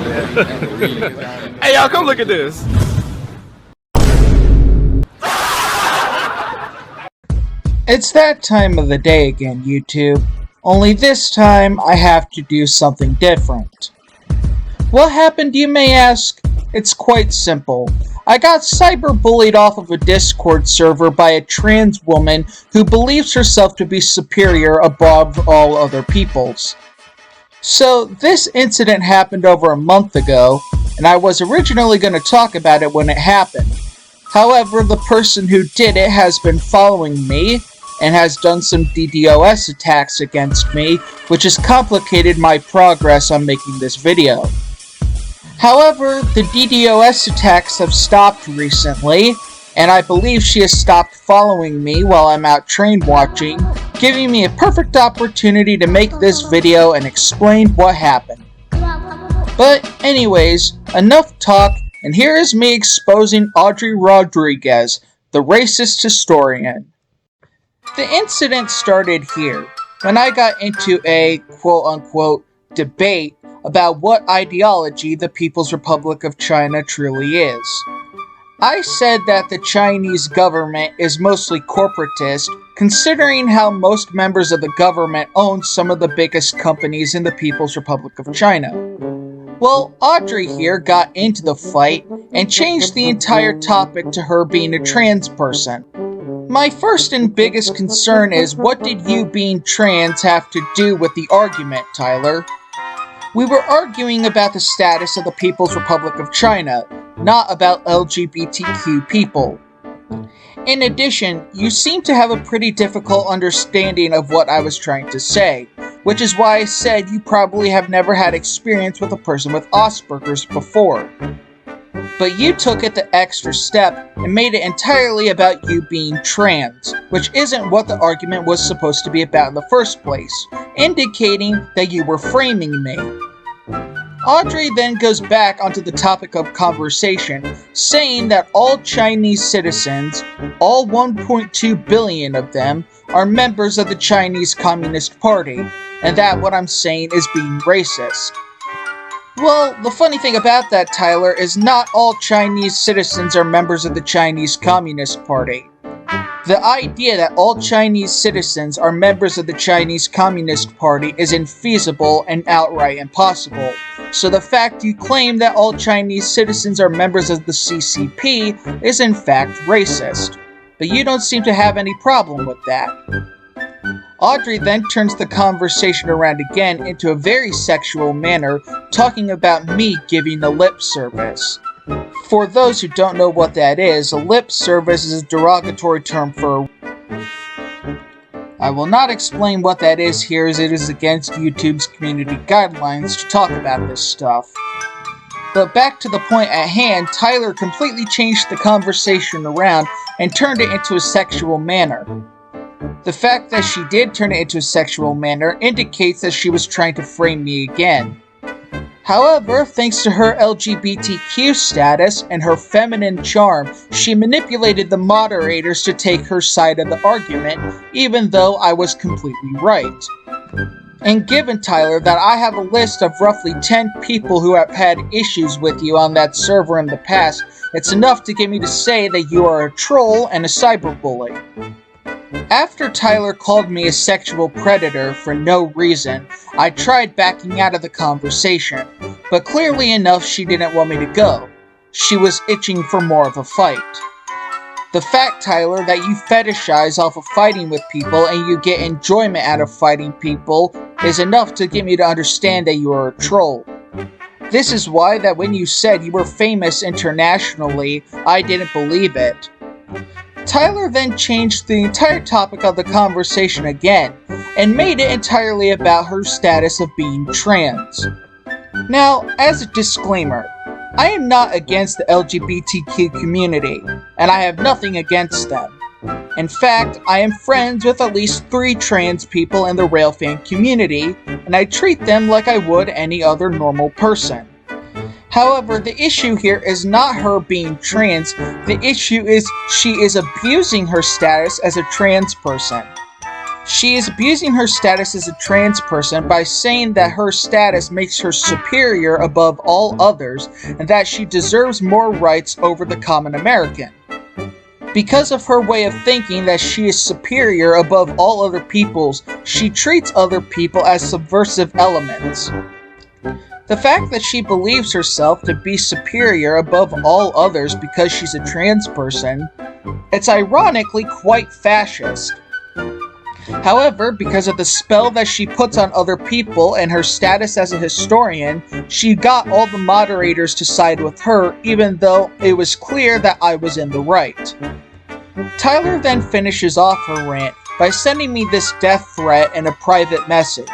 Hey, y'all, come look at this. It's that time of the day again, YouTube. Only this time, I have to do something different. What happened, you may ask? It's quite simple. I got cyberbullied off of a Discord server by a trans woman who believes herself to be superior above all other peoples. So, this incident happened over a month ago, and I was originally going to talk about it when it happened. However, the person who did it has been following me, and has done some DDoS attacks against me, which has complicated my progress on making this video. However, the DDoS attacks have stopped recently, and I believe she has stopped following me while I'm out train watching, giving me a perfect opportunity to make this video and explain what happened. But anyways, enough talk, and here is me exposing Audrey Rodriguez, the racist historian. The incident started here, when I got into a quote-unquote debate about what ideology the People's Republic of China truly is. I said that the Chinese government is mostly corporatist, considering how most members of the government own some of the biggest companies in the People's Republic of China. Well, Audrey here got into the fight and changed the entire topic to her being a trans person. My first and biggest concern is, what did you being trans have to do with the argument, Tyler? We were arguing about the status of the People's Republic of China, not about LGBTQ people. In addition, you seem to have a pretty difficult understanding of what I was trying to say, which is why I said you probably have never had experience with a person with Asperger's before. But you took it the extra step and made it entirely about you being trans, which isn't what the argument was supposed to be about in the first place, indicating that you were framing me. Audrey then goes back onto the topic of conversation, saying that all Chinese citizens, all 1.2 billion of them, are members of the Chinese Communist Party, and that what I'm saying is being racist. Well, the funny thing about that, Tyler, is not all Chinese citizens are members of the Chinese Communist Party. The idea that all Chinese citizens are members of the Chinese Communist Party is infeasible and outright impossible. So the fact you claim that all Chinese citizens are members of the CCP is in fact racist. But you don't seem to have any problem with that. Audrey then turns the conversation around again into a very sexual manner, talking about me giving the lip service. For those who don't know what that is, a lip service is a derogatory term for... I will not explain what that is here, as it is against YouTube's community guidelines to talk about this stuff. But back to the point at hand, Tyler completely changed the conversation around and turned it into a sexual manner. The fact that she did turn it into a sexual manner indicates that she was trying to frame me again. However, thanks to her LGBTQ status and her feminine charm, she manipulated the moderators to take her side of the argument, even though I was completely right. And given, Tyler, that I have a list of roughly 10 people who have had issues with you on that server in the past, it's enough to get me to say that you are a troll and a cyberbully. After Tyler called me a sexual predator for no reason, I tried backing out of the conversation, but clearly enough she didn't want me to go. She was itching for more of a fight. The fact, Tyler, that you fetishize off of fighting with people and you get enjoyment out of fighting people is enough to get me to understand that you are a troll. This is why that when you said you were famous internationally, I didn't believe it. Tyler then changed the entire topic of the conversation again, and made it entirely about her status of being trans. Now, as a disclaimer, I am not against the LGBTQ community, and I have nothing against them. In fact, I am friends with at least 3 trans people in the railfan community, and I treat them like I would any other normal person. However, the issue here is not her being trans, the issue is she is abusing her status as a trans person. She is abusing her status as a trans person by saying that her status makes her superior above all others and that she deserves more rights over the common American. Because of her way of thinking that she is superior above all other peoples, she treats other people as subversive elements. The fact that she believes herself to be superior above all others because she's a trans person, it's ironically quite fascist. However, because of the spell that she puts on other people and her status as a historian, she got all the moderators to side with her, even though it was clear that I was in the right. Tyler then finishes off her rant by sending me this death threat in a private message.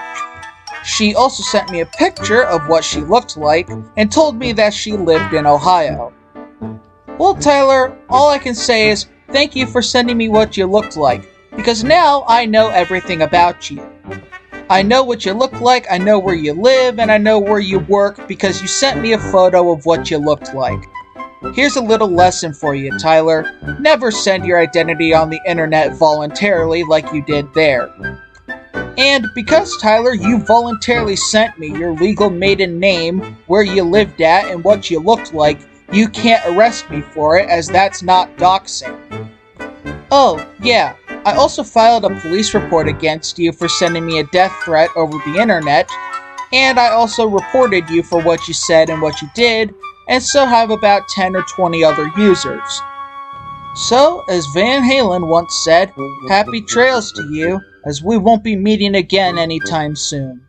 She also sent me a picture of what she looked like and told me that she lived in Ohio. Well, Tyler, all I can say is thank you for sending me what you looked like, because now I know everything about you. I know what you look like, I know where you live, and I know where you work because you sent me a photo of what you looked like. Here's a little lesson for you, Tyler. Never send your identity on the internet voluntarily like you did there. And because, Tyler, you voluntarily sent me your legal maiden name, where you lived at, and what you looked like, you can't arrest me for it, as that's not doxing. Oh, yeah, I also filed a police report against you for sending me a death threat over the internet, and I also reported you for what you said and what you did, and so have about 10 or 20 other users. So, as Van Halen once said, happy trails to you, as we won't be meeting again anytime soon.